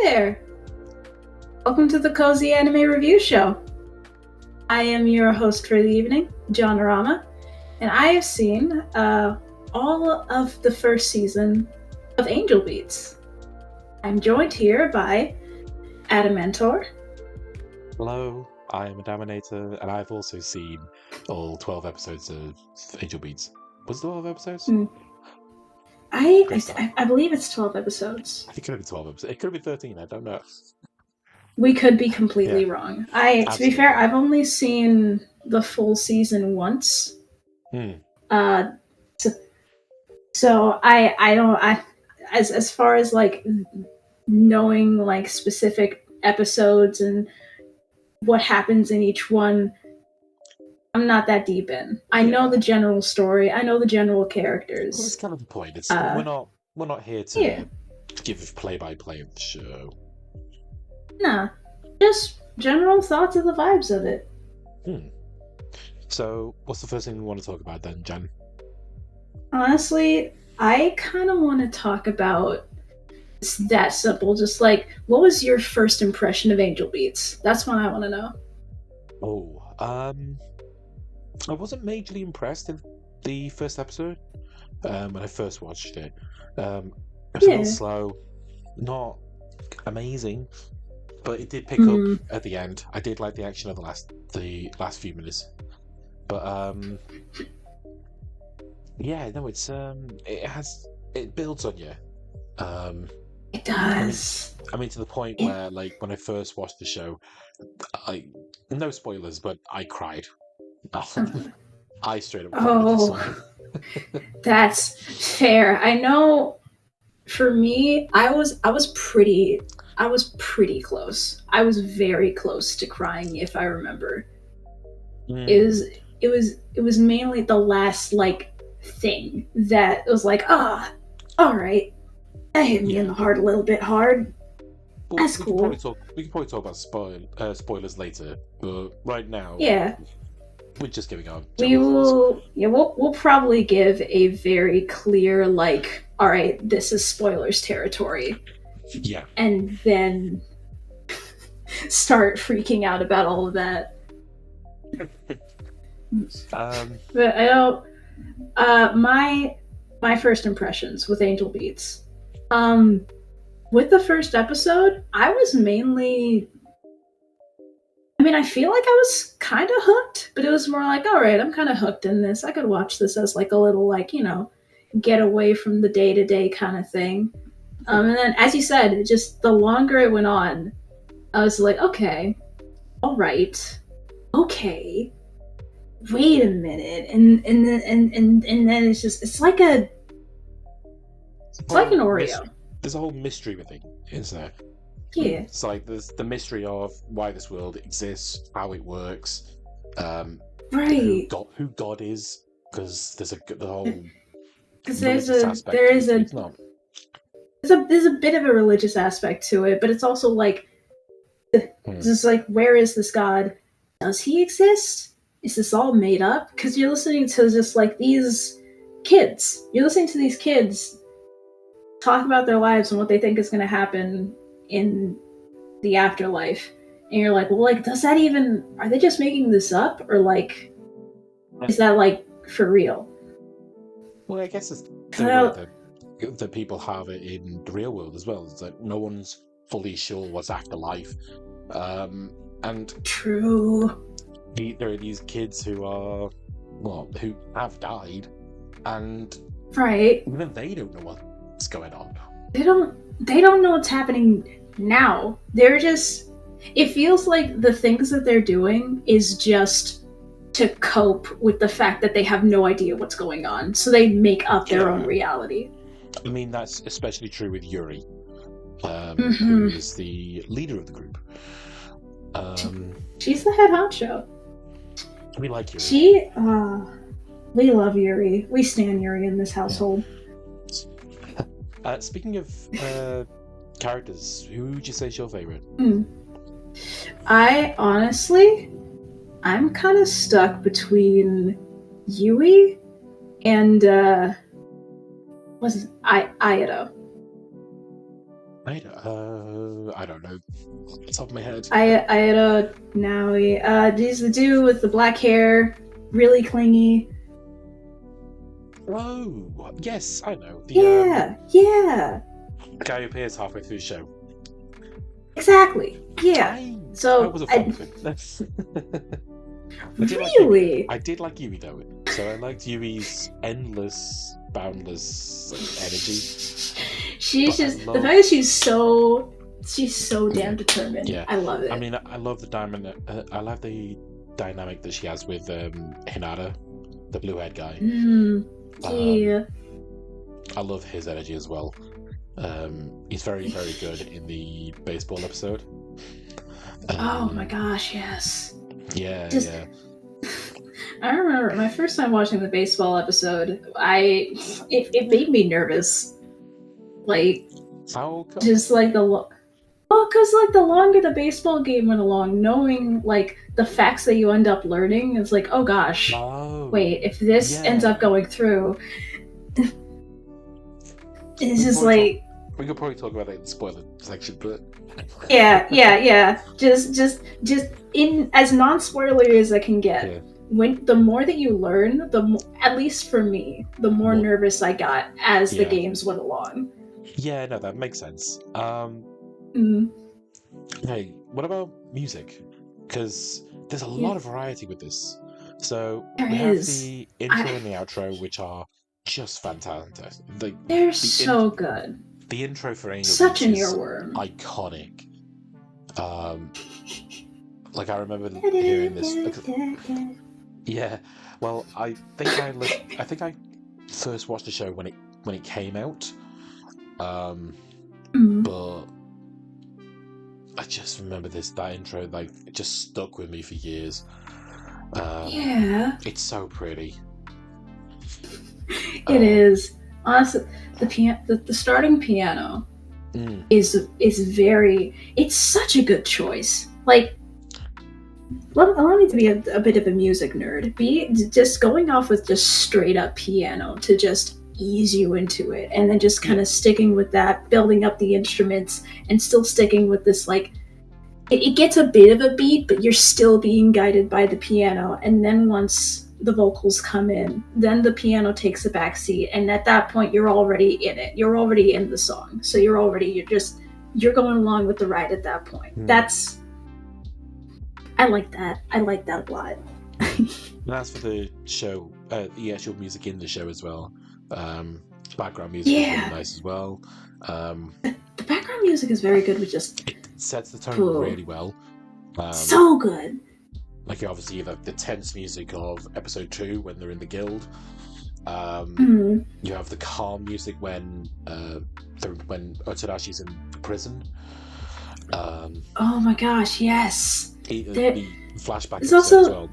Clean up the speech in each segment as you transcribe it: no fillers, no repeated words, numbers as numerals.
there! Welcome to the Cozy Anime Review Show. I am your host for the evening, Janarama, and I have seen all of the first season of Angel Beats. I'm joined here by Adamonator. Hello, I am Adamonator, and I've also seen all 12 episodes of Angel Beats. Was it 12 episodes? I believe it's 12 episodes. I think it could have been 12 episodes. It could have been 13, I don't know. We could be completely wrong. To be fair, I've only seen the full season once. So I don't as far as like knowing like specific episodes and what happens in each one, I'm not that deep in. I know the general story. I know the general characters. Well, that's kind of the point. It's we're not here to give play-by-play of the show. Nah, just general thoughts of the vibes of it. So, what's the first thing we want to talk about then, Jan? Honestly, I kind of want to talk about that simple. Just like, what was your first impression of Angel Beats? That's what I want to know. I wasn't majorly impressed in the first episode when I first watched it. It was a little slow, not amazing, but it did pick up at the end. I did like the action of the last few minutes, but it builds on you. It does. I mean, to the point where, like, when I first watched the show, no spoilers, but I cried. I straight up cried. Oh, that's fair. I know. For me, I was pretty close. I was very close to crying, if I remember. It was mainly the last like thing that was like, all right, that hit me in the heart a little bit hard. Well, that's cool. We can probably talk about spoilers later, but right now, we're just giving our. We'll probably give a very clear like, all right, this is spoilers territory. Yeah. And then start freaking out about all of that. But I don't. My first impressions with Angel Beats. With the first episode, I was mainly. I mean, I feel like I was kind of hooked, but it was more like, all right, I'm kind of hooked in this. I could watch this as like a little, like, get away from the day-to-day kind of thing. And then, as you said, just the longer it went on, I was like, okay, all right, okay, wait a minute, and then it's like an Oreo. There's a whole mystery with it, isn't there? Yeah. It's like there's the mystery of why this world exists, how it works, right? Who God is, because there's the whole. Because there's a bit of a religious aspect to it, but it's also like, just like, where is this God? Does he exist? Is this all made up? Because you're listening to just like these kids. You're listening to these kids talk about their lives and what they think is going to happen in the afterlife, and you're like, well, like, does that even? Are they just making this up, or like, is that like for real? Well, I guess it's the way that people have it in the real world as well. It's like no one's fully sure what's afterlife, and true. There are these kids who have died, and even they don't know what's going on. They don't know what's happening now. They're just. It feels like the things that they're doing is just to cope with the fact that they have no idea what's going on, so they make up their own reality. I mean, that's especially true with Yuri, who is the leader of the group. She's the head honcho. We like Yuri. We love Yuri. We stand Yuri in this household. Speaking of characters, who would you say is your favorite? I'm kind of stuck between Yui and Aido. I don't know. Off the top of my head. Ida Naui. He's the dude with the black hair, really clingy. Oh, yes, I know. Yeah. The guy who appears halfway through the show. Exactly. Yeah. I was a fan of him. Really? I did like Yui though. So I liked Yui's endless, boundless energy. She's just the fact that she's so damn determined. Yeah. I love it. I mean, I love the diamond. I love the dynamic that she has with Hinata, the blue-haired guy. Yeah. I love his energy as well. He's very, very good in the baseball episode. Oh my gosh, yes. Yeah. I remember my first time watching the baseball episode. It made me nervous. Like, how come? just like because like the longer the baseball game went along, knowing like the facts that you end up learning, it's like, oh gosh, wait, if this ends up going through, it's just like. We could probably talk about that in the spoiler section, but yeah. Just in as non-spoilery as I can get. Yeah. When the more that you learn, at least for me, the more nervous I got as the games went along. Yeah, no, that makes sense. Hey, what about music? Because there's a lot of variety with this. So we have the intro and the outro, which are just fantastic. They're so good. The intro for Angel Such an Beats is earworm. iconic. Like I remember hearing this. Yeah, well, I think I first watched the show when it came out. But I just remember that intro, like, it just stuck with me for years. It's so pretty. It is. Honestly, the starting piano is very. It's such a good choice. Like, allow me to be a bit of a music nerd. Just going off with just straight up piano to just ease you into it, and then just kind of sticking with that, building up the instruments, and still sticking with this, like, it gets a bit of a beat, but you're still being guided by the piano. And then once the vocals come in, then the piano takes a back seat, and at that point you're already in it. You're already in the song, so you're going along with the ride at that point. I like that a lot. And as for the show, the actual music in the show as well, background music is really nice as well. The background music is very good with just it sets the tone really well. So good. Like, obviously you have the tense music of episode 2 when they're in the guild. You have the calm music when Otodashi's in prison. Oh my gosh, yes. The flashback episode also as well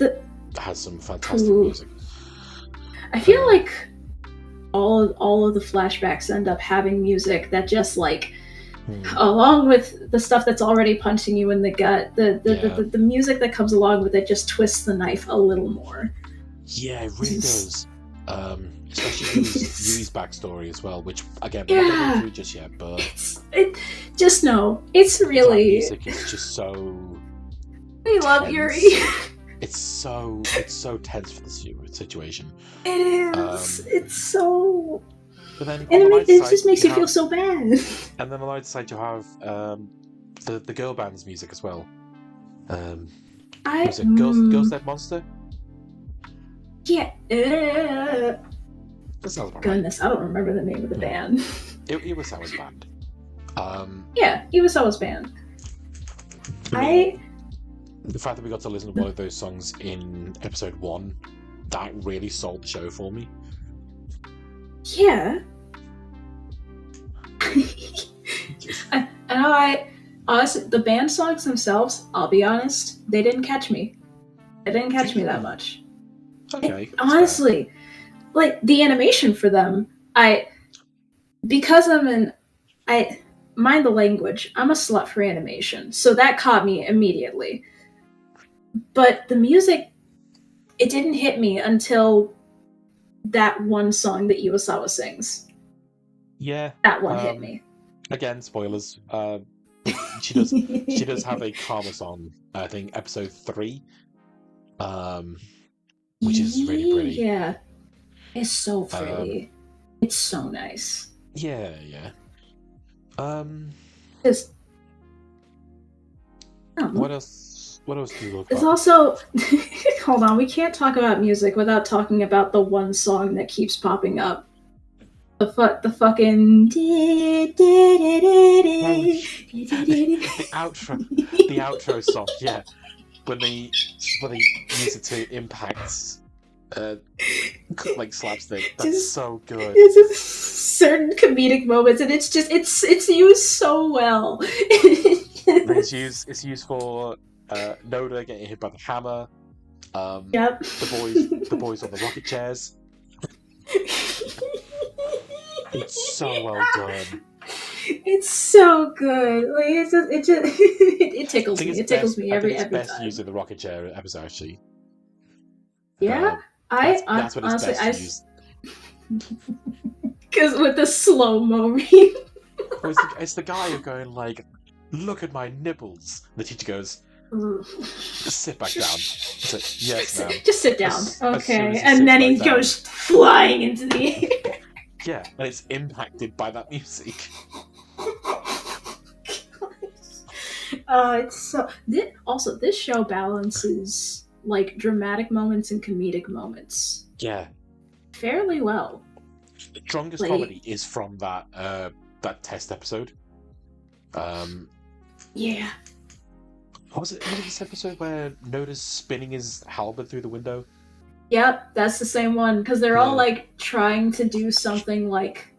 has some fantastic music. I feel like all of the flashbacks end up having music that just, like, along with the stuff that's already punching you in the gut, the music that comes along with it just twists the knife a little more. Yeah, it really does. Especially Yui's backstory as well, which, again, we're not going to go through just yet, but it's really, that music is just so. We love Yuri. It's so tense for this situation. It is. It's so. But then, it just makes you feel so bad. And then on the light side, you have the girl band's music as well. Was it Girls Dead Monster? Yeah. That sounds about Goodness, right. I don't remember the name of the band. Iwasawa's band. Yeah, Iwasawa's band. The fact that we got to listen to one of those songs in episode 1, that really sold the show for me. Yeah. Honestly, the band songs themselves, I'll be honest, they didn't catch me. They didn't catch me that much. Okay. Honestly, like, the animation for them, because I mind the language, I'm a slut for animation, so that caught me immediately. But the music, it didn't hit me until that one song that Iwasawa sings. Yeah. That one hit me. Again, spoilers. She does have a Karma song. I think episode 3, which is really pretty. Yeah, it's so pretty. It's so nice. Yeah. Just what else? What else do you look? It's also hold on. We can't talk about music without talking about the one song that keeps popping up. The fucking the outro song. Yeah, when they use it to impact like slapstick. That's so good. It's just certain comedic moments, and it's used so well. It's used for Noda getting hit by the hammer. Yep. The boys on the rocket chairs. It's so well done. It's so good. Like it tickles me. It tickles me every time. Best used in the rocket chair episode, actually. Yeah, that's what it's best used. Because with the slow mo read. It's the guy going like, "Look at my nipples." The teacher goes, "Sit back down." So, yes, ma'am. Just sit down. Okay, and then he goes flying into the air. Yeah, and it's impacted by that music. It's so. This show balances like dramatic moments and comedic moments. Yeah, fairly well. The strongest comedy is from that test episode. Yeah. Was it this episode where Noda's spinning his halberd through the window? Yep, that's the same one, because they're all like trying to do something like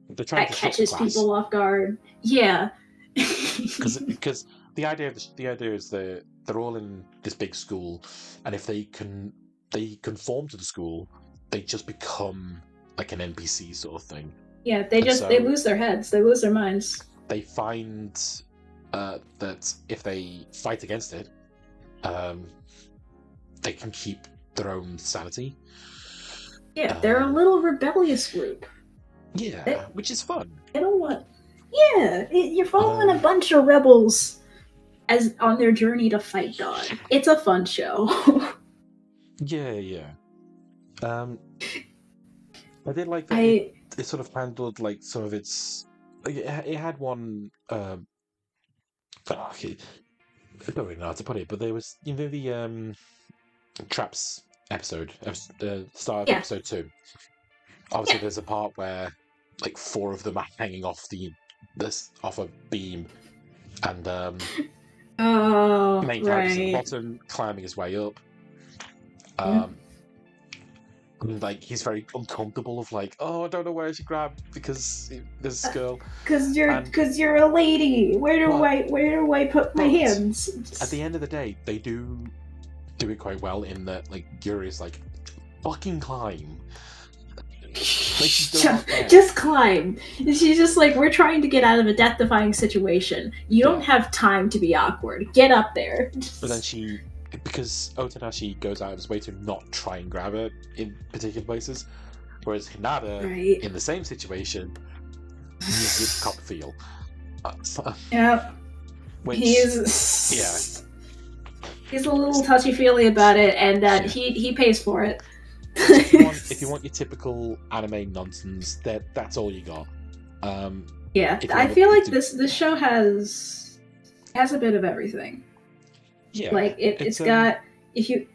that catches people off guard. Yeah. Because the idea is that they're all in this big school, and if they conform to the school, they just become like an NPC sort of thing. Yeah, they lose their heads, they lose their minds. They find that if they fight against it, they can keep their own sanity. Yeah, they're a little rebellious group. Yeah, which is fun. You know what? Yeah, you're following a bunch of rebels as on their journey to fight God. It's a fun show. Yeah. I did like that it sort of handled like some of its. It had one. I don't really know how to put it, but there was the traps episode, the start of episode 2. Obviously, there's a part where like 4 of them are hanging off off a beam, and main character's at the bottom, climbing his way up. And, like he's very uncomfortable of like, oh, I don't know where I should grab because there's this girl. Because you're a lady. Where do I put my hands? At the end of the day, they do it quite well in that like Yuri's like, fucking climb. Like, just climb. She's just like, we're trying to get out of a death-defying situation. You don't have time to be awkward. Get up there. But then because Otanashi goes out of his way to not try and grab her in particular places, whereas Hinata, in the same situation, uses cop feel. Yeah. He's a little touchy-feely about it, and he pays for it. If you want your typical anime nonsense, that's all you got. I feel like this show has a bit of everything. Yeah, like it's got if you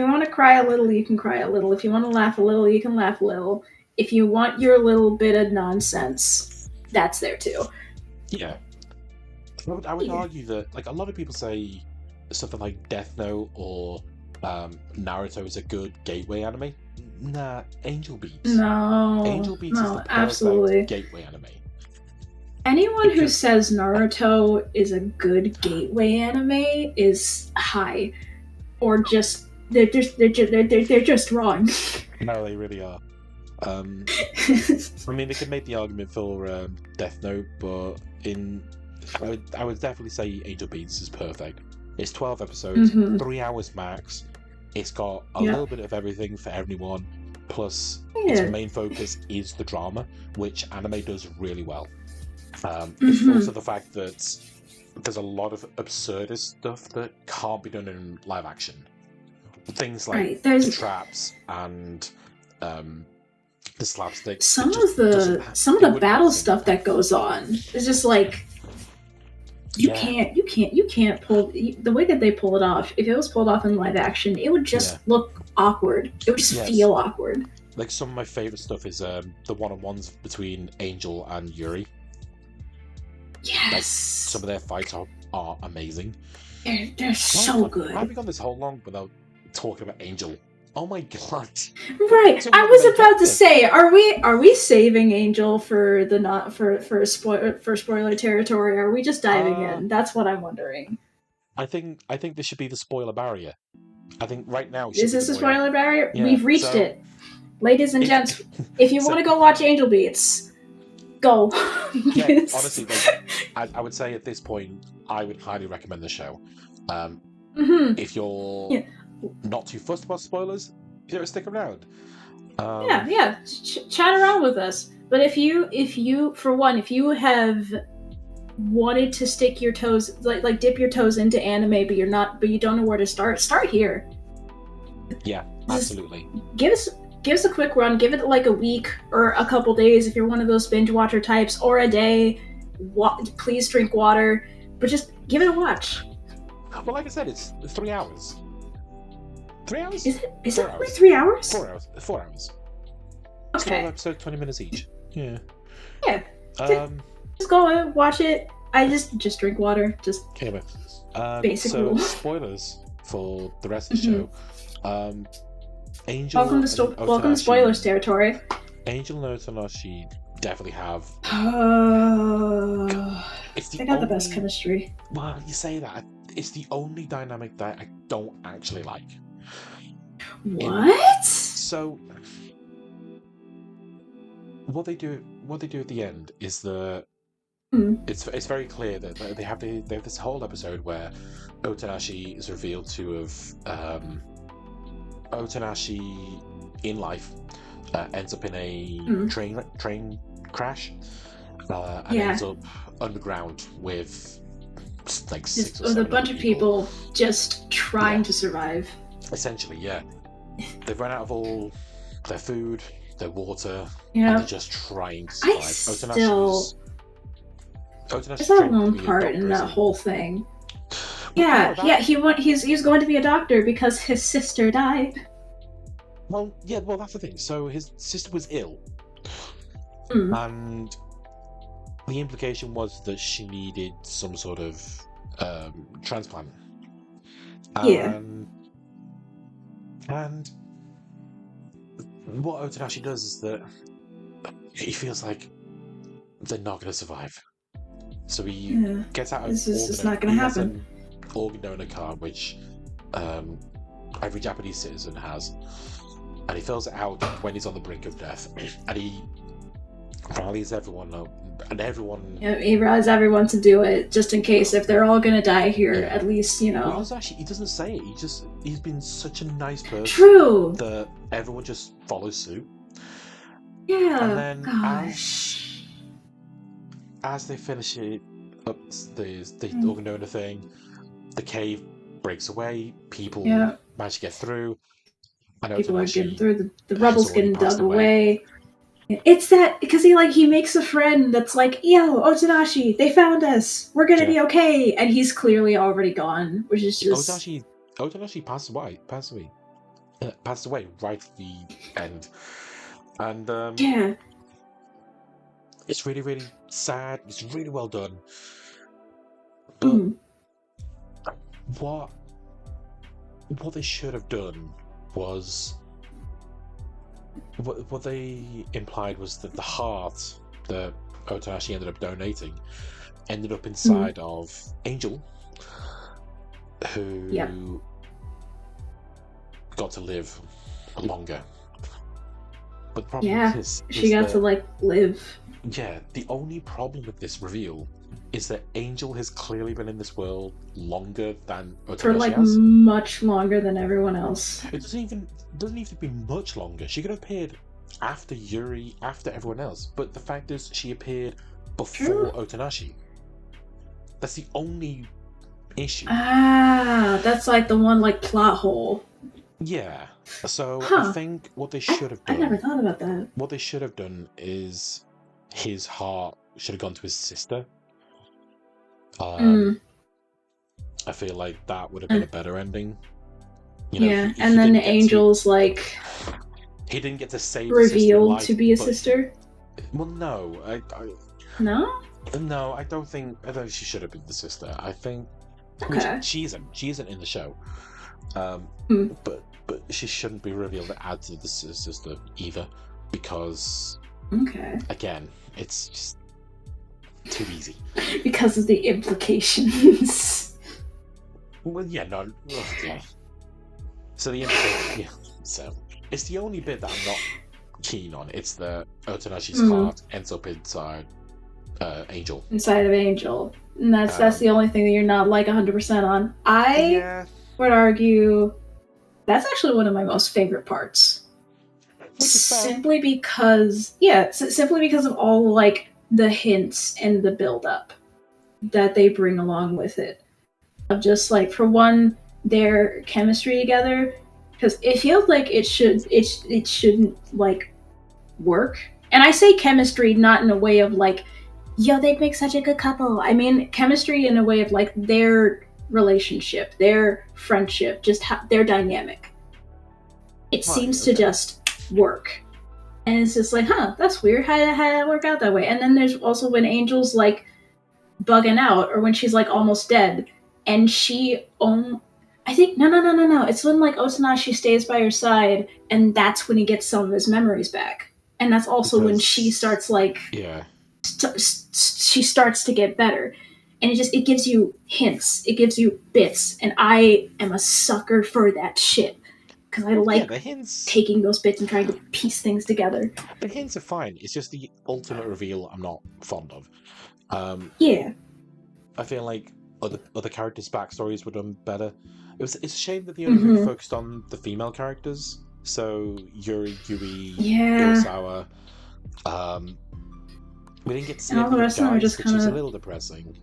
want to cry a little, you can cry a little. If you want to laugh a little, you can laugh a little. If you want your little bit of nonsense, that's there too. Yeah, I would argue that like a lot of people say something like Death Note or Naruto is a good gateway anime. Nah, Angel Beats. No, Angel Beats is the absolutely gateway anime. Anyone who says Naruto is a good gateway anime is high, or they're just wrong. No, they really are. I mean, they could make the argument for Death Note, but I would definitely say Angel Beats is perfect. It's 12 episodes, 3 hours max. It's got a little bit of everything for everyone. Plus, its main focus is the drama, which anime does really well. It's also the fact that there's a lot of absurdist stuff that can't be done in live action. Things like the traps and the slapstick. Some of the battle stuff that goes on is just like you can't pull the way that they pull it off. If it was pulled off in live action, it would just look awkward. It would just feel awkward. Like some of my favorite stuff is the one-on-ones between Angel and Yuri. Yes. Like, some of their fights are amazing. They're so good. Why have we gone this whole long without talking about Angel? Oh my god! Right, I was about to say, are we saving Angel for the for spoiler territory? Or are we just diving in? That's what I'm wondering. I think this should be the spoiler barrier. I think right now. Is this a spoiler barrier? Yeah, we've reached it, ladies and gents. If you want to go watch Angel Beats, go. Yeah, honestly, I would say at this point, I would highly recommend the show. If you're not too fussed about spoilers, stick around. Chat around with us. But if you have wanted to stick your toes, like dip your toes into anime, but you don't know where to start here. Yeah, absolutely. Give us a quick run. Give it like a week or a couple days if you're one of those binge watcher types, or a day. Please drink water, but just give it a watch. Well, like I said, it's 3 hours. 3 hours? Is it only 3 hours? 4 hours. 4 hours. Okay. 12 episodes, 20 minutes each. Yeah. Yeah. Just go and watch it. I just drink water. Just basic rule. Spoilers for the rest of the show. Angel. Welcome to spoilers territory. Angel and Otonashi definitely have. They got the best chemistry. Well, you say that. It's the only dynamic that I don't actually like. What? So, what they do at the end is it's very clear that they have this whole episode where Otonashi is revealed to have Otonashi in life ends up in a train crash and ends up underground with like six or 7 a bunch of people just trying to survive. Essentially, yeah. They've run out of all their food, their water, and they're just trying to survive. There's that one part in that whole thing. He's going to be a doctor because his sister died. Well, that's the thing. So his sister was ill, and the implication was that she needed some sort of transplant. And what Otonashi does is that he feels like they're not going to survive. So he gets out of it's not going to happen. An organ donor card, which every Japanese citizen has, and he fills it out when he's on the brink of death, and he rallies everyone up, and everyone. He rallies everyone to do it, just in case if they're all gonna die here. At least he doesn't say it. He's been such a nice person. True. That everyone just follows suit. Yeah. And then as they finish it up, the organ donor thing, the cave breaks away. People manage to get through. People are getting through. The rubble's getting dug away. It's that because he makes a friend that's like, yo, Otonashi, they found us. We're gonna be okay, and he's clearly already gone, which is just. Otonashi passed away right at the end, and it's really, really sad. It's really well done. But what they should have done was. What they implied was that the heart that Otonashi ended up donating ended up inside of Angel, who got to live longer. But the problem is she got to live. Yeah, the only problem with this reveal is that Angel has clearly been in this world longer than Otonashi has. Much longer than everyone else. It doesn't need to be much longer. She could have appeared after Yuri, after everyone else. But the fact is, she appeared before Otonashi. That's the only issue. That's like the one like plot hole. Yeah. So I think what they should have done. I never thought about that. What they should have done is his heart should have gone to his sister. I feel like that would have been a better ending. You know, and then the angels he didn't get to save revealed to be a sister. Well, no, No, I don't think she should have been the sister. I think she isn't in the show, but she shouldn't be revealed as the sister either, because again, it's just too easy because of the implications. Well, yeah, no, yeah. So the implication, so it's the only bit that I'm not keen on. It's the Otonashi's heart ends up inside Angel. Inside of Angel. And that's the only thing that you're not like 100% on. I would argue that's actually one of my most favorite parts. Simply because of all like the hints and the build up that they bring along with it. Of just like, for one, their chemistry together, because it feels like it shouldn't like work. And I say chemistry not in a way of like, yo, they'd make such a good couple. I mean chemistry in a way of like their relationship, their friendship, just their dynamic. It seems to just work. And it's just like, that's weird. How did that work out that way? And then there's also when Angel's like bugging out, or when she's like almost dead, and she I think no. It's when like Otonashi stays by her side, and that's when he gets some of his memories back. And that's also when she starts like she starts to get better. And it gives you hints, it gives you bits, and I am a sucker for that shit. Because I like the hints, taking those bits and trying to piece things together. The hints are fine. It's just the ultimate reveal I'm not fond of. I feel like other characters' backstories were done better. It's a shame that they only really focused on the female characters. So Yuri, Urasawa. We didn't get to see all the rest of them are just which is a little depressing.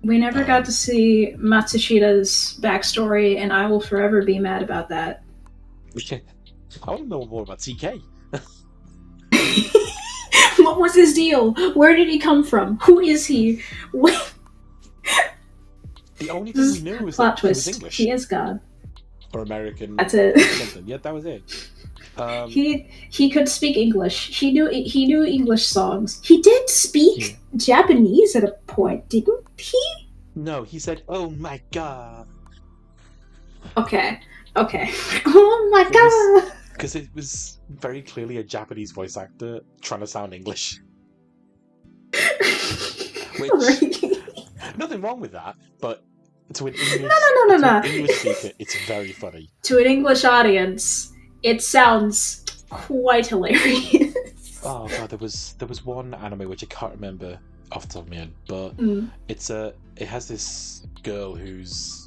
We never got to see Matsushida's backstory, and I will forever be mad about that. I want to know more about TK. What was his deal? Where did he come from? Who is he? The only thing we knew was that he was English. He is God. Or American. That's it. Something. Yeah, that was it. He could speak English. He knew English songs. He did speak Japanese at a point, didn't he? No, he said, "Oh my god." Okay. Oh my god. Because it was very clearly a Japanese voice actor trying to sound English. Which nothing wrong with that, but to an English, English speaker, it's very funny. To an English audience, it sounds quite hilarious. Oh god, there was one anime which I can't remember off the top of my head, but it has this girl who's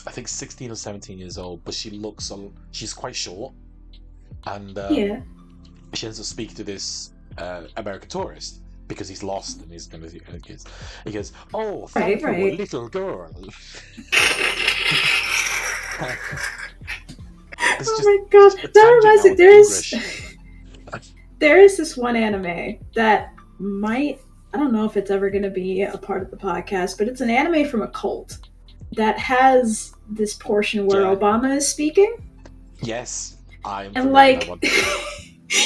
I think 16 or 17 years old, but she's quite short, and she ends up speaking to this American tourist because he's lost and he's going to see her kids. He goes, "Oh, thank you, little girl." Oh my god, that reminds me. There is this one anime that I don't know if it's ever going to be a part of the podcast, but it's an anime from a cult that has this portion where Obama is speaking. Yes, and like, that one.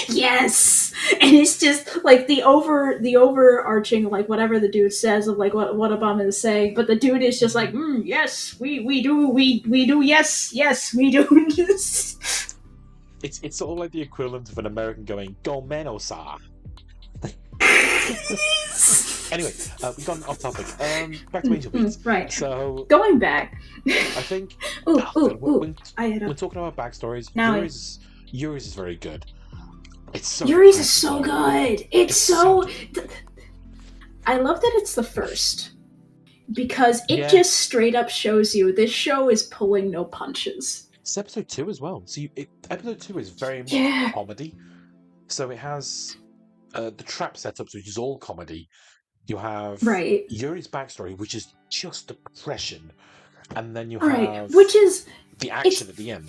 Yes, and it's just like the overarching like whatever the dude says of like what Obama is saying, but the dude is just like, yes, we do, yes, we do. It's sort of like the equivalent of an American going, "Go Meno-sa." Anyway, we've gone off topic. Back to Angel Beats. Right. So going back, I think when talking about backstories, Yuri's is very good. It's so Yuri's is so good. It's so I love that it's the first, because it just straight up shows you this show is pulling no punches. It's episode 2 as well. So episode 2 is very much comedy. So it has the trap setups, which is all comedy. You have Right. Yuri's backstory, which is just depression, and then you Right. have Which is the action at the end.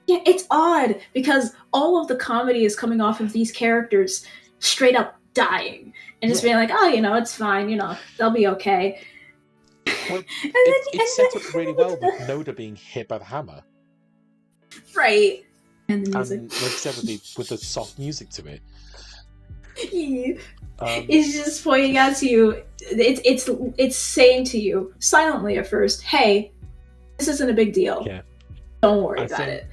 It's odd because all of the comedy is coming off of these characters straight up dying and just being like, oh, it's fine, they'll be okay. Well, it's set up really well with Noda being hit by the hammer. Right. And the music. And like I said, with the soft music to it. It's just pointing out to you, it's saying to you, silently at first, hey, this isn't a big deal. Yeah. Don't worry about it.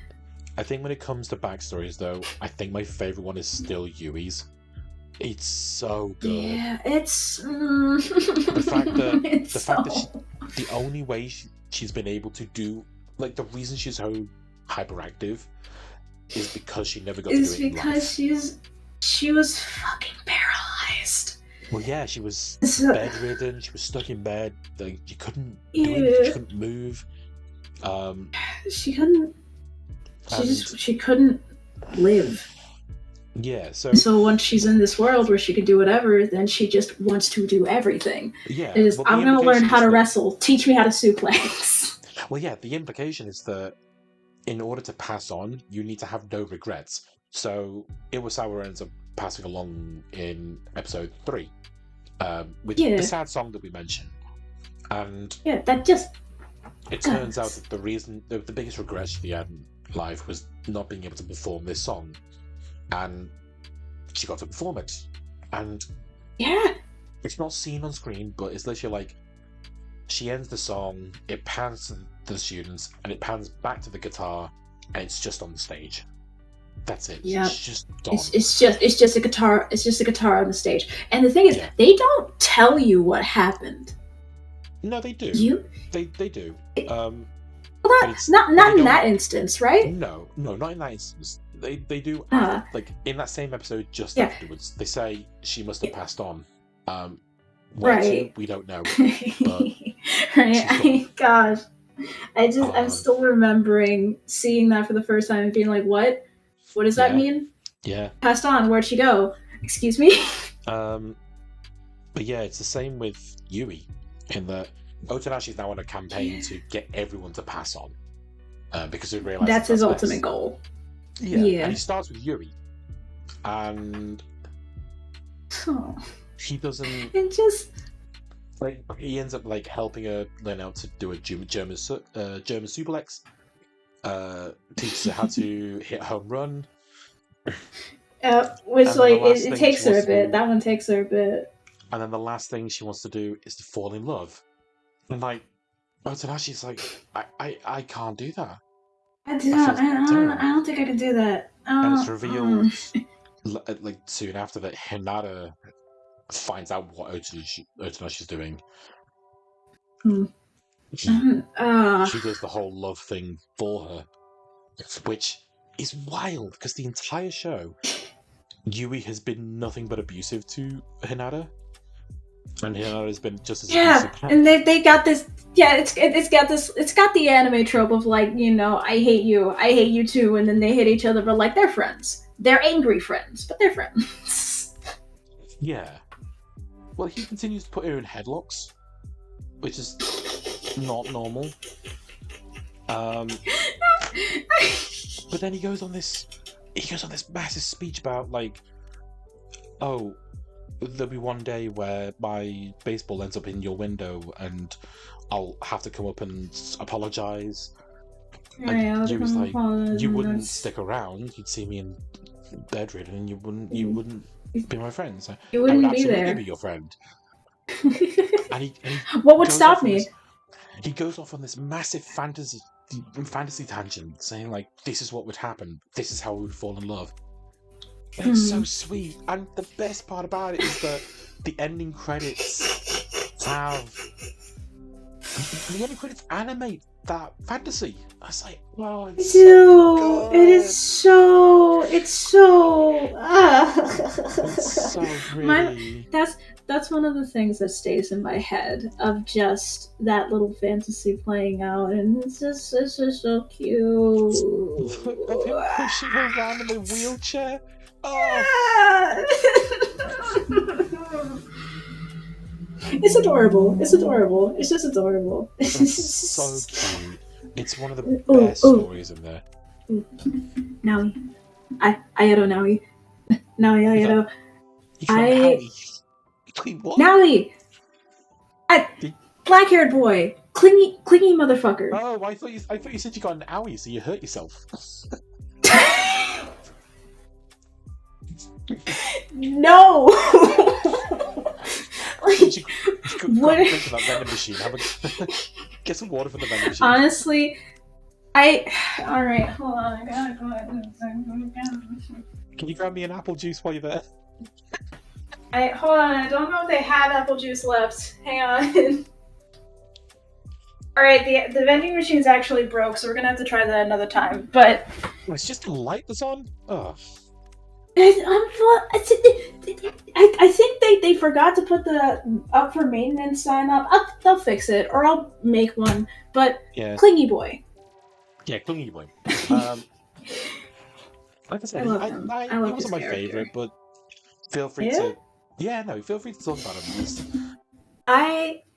I think when it comes to backstories, though, I think my favorite one is still Yui's. It's so good. Yeah, it's the fact that the only way she's been able to do, like, the reason she's so hyperactive is because she never got to do it in life. It's because she was fucking paralyzed. Well, yeah, she was bedridden. She was stuck in bed. Like, she couldn't do anything. She couldn't move. She couldn't. She couldn't live. Yeah, so once she's in this world where she could do whatever, then she just wants to do everything. Yeah, I'm going to learn how to wrestle. Teach me how to suplex. Well, yeah, the implication is that in order to pass on, you need to have no regrets. So Iwasawa ends up passing along in episode 3, with the sad song that we mentioned, and it turns out that the biggest regret she had in life was not being able to perform this song. And she got to perform it. And it's not seen on screen, but it's literally like she ends the song, it pans to the students, and it pans back to the guitar, and it's just on the stage. That's it. Yeah. It's just gone. It's just a guitar. It's just a guitar on the stage. And the thing is, they don't tell you what happened. No, they do. They do. Well, not in that instance, right? No, not in that instance. They do like in that same episode just afterwards. They say she must have passed on. Where to, we don't know. But gosh, I'm still remembering seeing that for the first time and being like, what? What does that mean? Yeah. Passed on. Where'd she go? Excuse me. But yeah, it's the same with Yui, in that Otonashi's now on a campaign to get everyone to pass on, because he realizes that's his ultimate goal. Yeah, and he starts with Yuri, and he doesn't. It just he ends up like helping her learn how to do a German suplex. Teaches her how to hit home run. Which it takes her a bit. That one takes her a bit. And then the last thing she wants to do is to fall in love. And like, Otonashi's like, I can't do that. I don't think I can do that. And it's revealed like soon after that Hinata finds out what Otonashi's doing. She does the whole love thing for her, which is wild because the entire show, Yui has been nothing but abusive to Hinata. And Hinata has been just as abusive. And they got this. Yeah, it's got the anime trope of like, I hate you too, and then they hit each other, but like they're friends. They're angry friends, but they're friends. Yeah. Well, he continues to put her in headlocks, which is not normal. But then he goes on this massive speech about like, oh, there'll be one day where my baseball ends up in your window and I'll have to come up and apologize. And you was like, you wouldn't stick around. You'd see me in bedridden, and you wouldn't be my friend. So you wouldn't I would absolutely be your friend. and he what would stop me? He goes off on this massive fantasy tangent, saying like, this is what would happen. This is how we would fall in love. And it's so sweet. And the best part about it is that the ending credits animate that fantasy. I was like, wow, it's so good. It's so it's so pretty. That's one of the things that stays in my head of just that little fantasy playing out, and it's just so cute. Of him pushing her around in a wheelchair. Oh. It's adorable. It's adorable. It's just adorable. It's so cute. It's one of the best stories in there. Naui. Ayado Naui. Naui Ayado. What? Naui! Black-haired boy. Clingy motherfucker. Oh, I thought you said you got an owie, so you hurt yourself. No! You could drink from that vending machine. Get some water from the vending machine. Honestly, alright, hold on. I gotta go ahead. Can you grab me an apple juice while you're there? Hold on, I don't know if they have apple juice left. Hang on. Alright, the vending machine's actually broke, so we're gonna have to try that another time. But it's just a light that's on? Oh. I think they forgot to put the up for maintenance sign up. They'll fix it, or I'll make one. But yeah. Clingy boy. Yeah, Clingy boy. Like I said, he wasn't my favorite, but feel free to. Yeah, no, feel free to talk about him.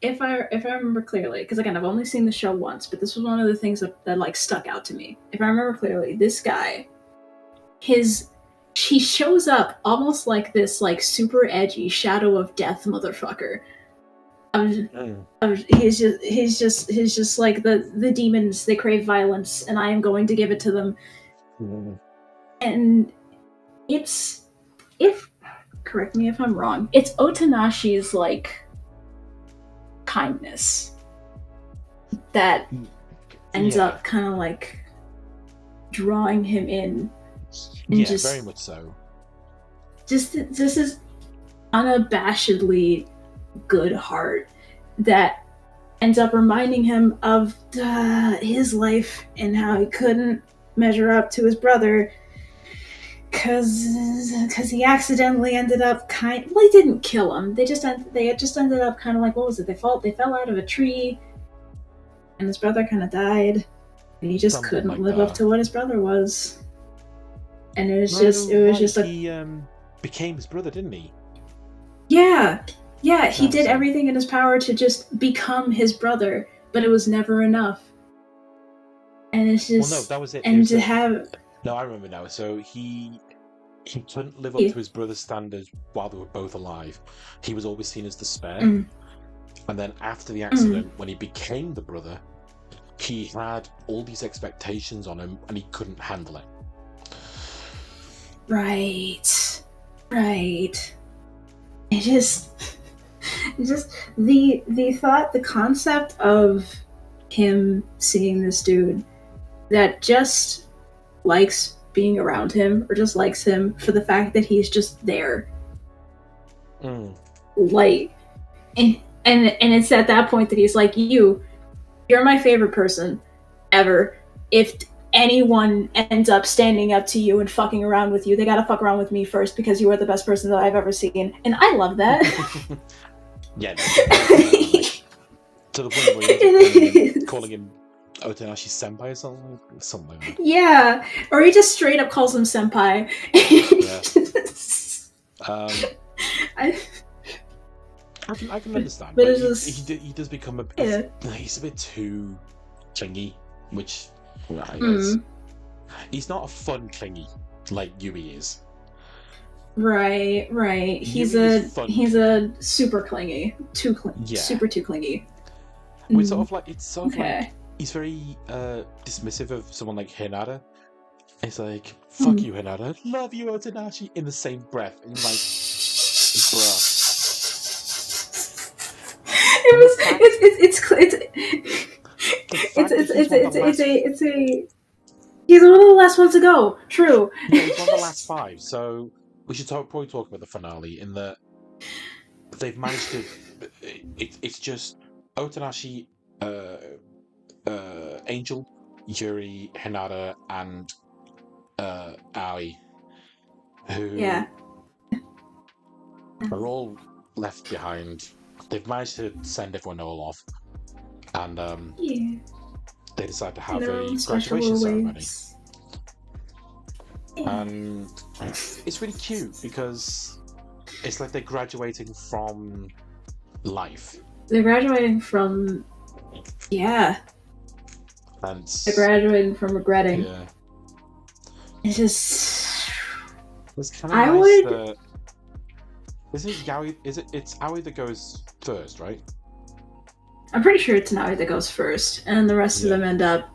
If I remember clearly, because again I've only seen the show once, but this was one of the things that like stuck out to me. If I remember clearly, this guy, he shows up almost like this like super edgy shadow of death motherfucker. He's just like the demons. They crave violence, and I am going to give it to them. And correct me if I'm wrong, it's Otonashi's like kindness that ends up kind of like drawing him in. And very much so. Just is unabashedly good heart that ends up reminding him of his life and how he couldn't measure up to his brother because he accidentally ended up he didn't kill him. They just ended up kind of like, what was it? They fell out of a tree, and his brother kind of died, and he just couldn't live up to what his brother was. And it was just he became his brother, didn't he? Yeah, he did everything in his power to just become his brother, but it was never enough. And it's just that was it. And to have I remember now. So he couldn't live up to his brother's standards while they were both alive. He was always seen as the spare. And then after the accident, when he became the brother, he had all these expectations on him, and he couldn't handle it. Right. It just the concept of him seeing this dude that just likes being around him, or just likes him for the fact that he's just there. Like, and it's at that point that he's like, you're my favorite person ever. If anyone ends up standing up to you and fucking around with you, they gotta fuck around with me first, because you are the best person that I've ever seen. And I love that. Yeah. To the point where you're calling him Otonashi Senpai or something like that. Yeah, or he just straight up calls him Senpai. I can understand, but he does become he's a bit too clingy, which he's not a fun clingy like Yui is. Right. He's a super clingy, super too clingy. It's sort of like he's very dismissive of someone like Hinata. It's like, fuck you, Hinata, love you, Otonashi, in the same breath, and you're like, bruh. He's one of the last ones to go. True. Yeah, he's one of the last 5. So we should probably talk about the finale, in that they've managed to. It's just Otonashi, Angel, Yuri, Hinata, and Aoi, who are all left behind. They've managed to send everyone all off, and they decide to have a graduation ceremony. And it's really cute because it's like they're graduating from life. They're graduating from... Yeah. And They're graduating from regretting. yeah. It's just... It's kind of I nice would... that... Isn't it Yaoi? It's Aoi that goes first, right? I'm pretty sure it's Naoi that goes first, and the rest of them end up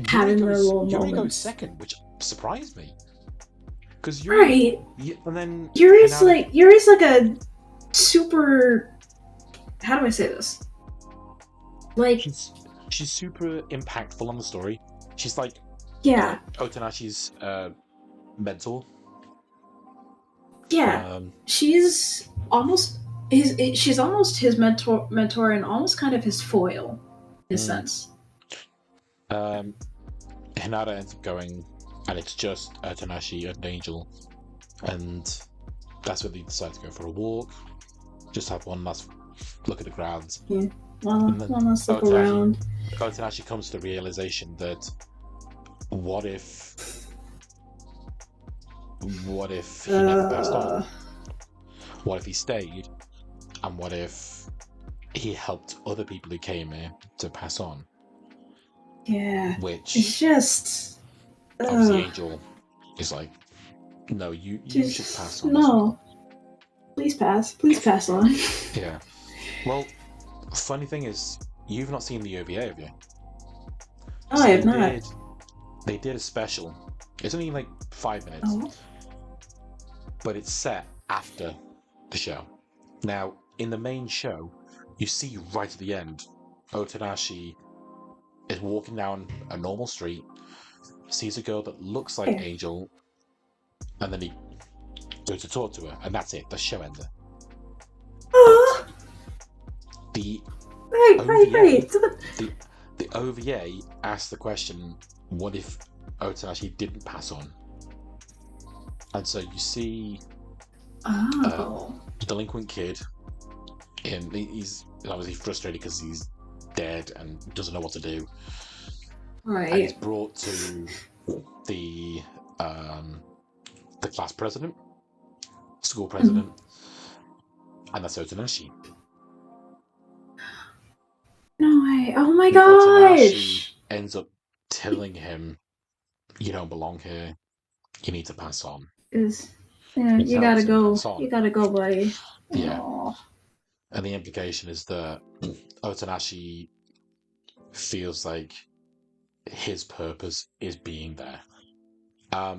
having their little Yuri moments. goes second, which surprised me. Because Right. And then Yuri's Hinata... like a super... How do I say this? Like... She's super impactful on the story. She's like... Yeah. Otonashi's mentor. Yeah. She's almost his mentor and almost kind of his foil in a sense. Hinata ends up going, and it's just Tanashi and Angel, and that's when they decide to go for a walk, just have one last look at the grounds. Yeah, one last look around. Tanashi comes to the realization that what if he never passed on? What if he stayed? And what if he helped other people who came here to pass on? Yeah. Which it's just... obviously Angel is like, no, you should pass on. No. Please pass on. Yeah. Well, funny thing is, you've not seen the OVA, have you? Oh, I have not. They did a special. It's only like 5 minutes. Oh. But it's set after the show. Now, in the main show, you see right at the end, Otanashi is walking down a normal street, sees a girl that looks like Angel, and then he goes to talk to her, and that's it. The show ended. The The OVA asked the question, what if Otanashi didn't pass on? And so you see delinquent kid, and he's obviously frustrated because he's dead and doesn't know what to do. Right. And he's brought to the class president, school president, and that's Otanashi. No way! Oh my gosh! Otanashi ends up telling him, "You don't belong here. You need to pass on." You gotta go. You gotta go, buddy. Yeah. Aww. And the implication is that Otanashi feels like his purpose is being there. I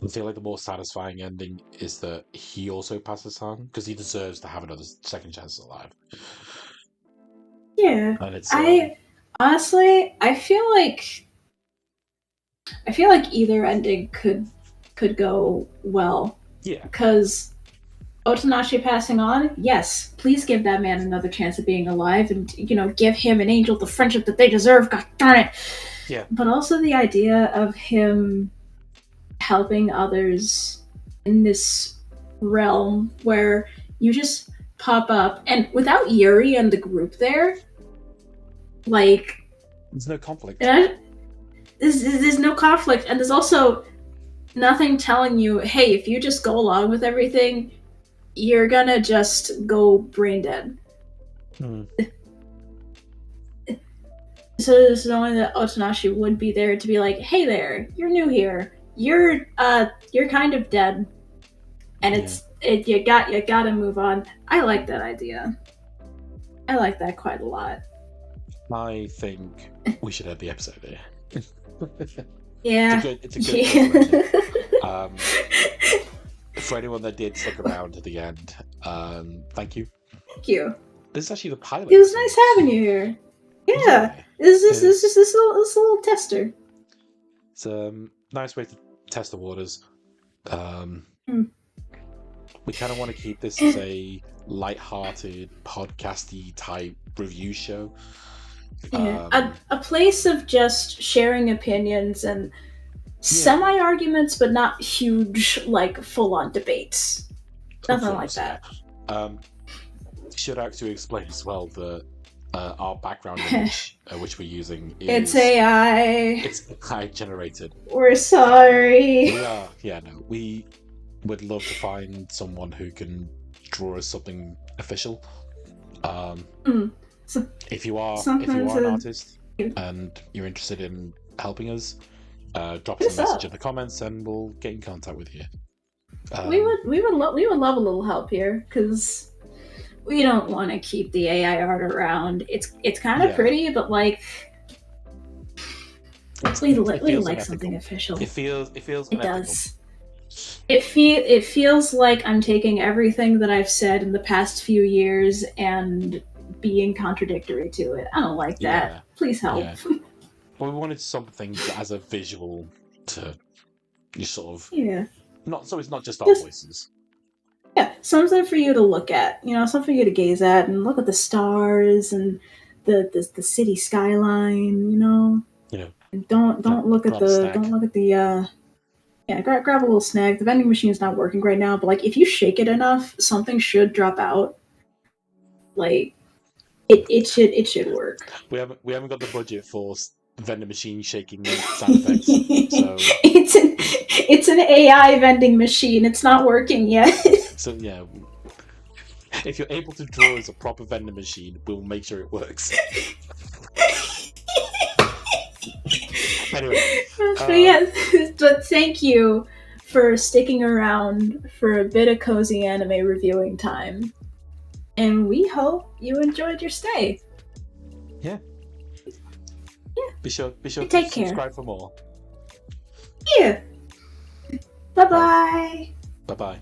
feel like the more satisfying ending is that he also passes on because he deserves to have another second chance at life. Yeah. And it's honestly, I feel like either ending could go well. Yeah. Because Otanashi passing on, yes, please give that man another chance at being alive and, give him and Angel the friendship that they deserve, god darn it. Yeah. But also the idea of him helping others in this realm where you just pop up, and without Yuri and the group there, like... There's no conflict. There's no conflict, and there's also nothing telling you, hey, if you just go along with everything, you're gonna just go brain dead. So knowing that Otanashi would be there to be like, hey there, you're new here. You're kind of dead. And you gotta move on. I like that idea. I like that quite a lot. I think we should end the episode here. Yeah. It's a good for anyone that did stick around to the end, thank you. Thank you. This is actually the pilot. It was nice having you here. Yeah. This is just this little tester. It's a nice way to test the waters. We kind of want to keep this as a light-hearted, podcasty type review show. Yeah, a place of just sharing opinions and semi-arguments, but not huge, like, full-on debates. Nothing like that. Should actually explain as well that our background image, which we're using, is... It's AI. It's AI-generated. We're sorry. We are, we would love to find someone who can draw us something official. So, if you are an artist and you're interested in helping us, drop us a message in the comments and we'll get in contact with you. We would love a little help here, because we don't want to keep the AI art around. It's kind of pretty, but like we like something official. It feels it does. It feels like I'm taking everything that I've said in the past few years and being contradictory to it. I don't like that. Yeah. Please help. Yeah. Well, we wanted something as a visual to you sort of so it's not just our voices. Yeah, something for you to look at. Something for you to gaze at and look at the stars and the city skyline. And don't look at the grab a little snack. The vending machine's not working right now, but like if you shake it enough, something should drop out. Like it should work. We haven't got the budget for vending machine shaking sound effects. So it's an AI vending machine. It's not working yet. So yeah, if you're able to draw as a proper vending machine, we'll make sure it works. Anyway, but thank you for sticking around for a bit of cozy anime reviewing time, and we hope you enjoyed your stay. Yeah. Be sure to subscribe for more. Yeah. Bye-bye. Bye-bye.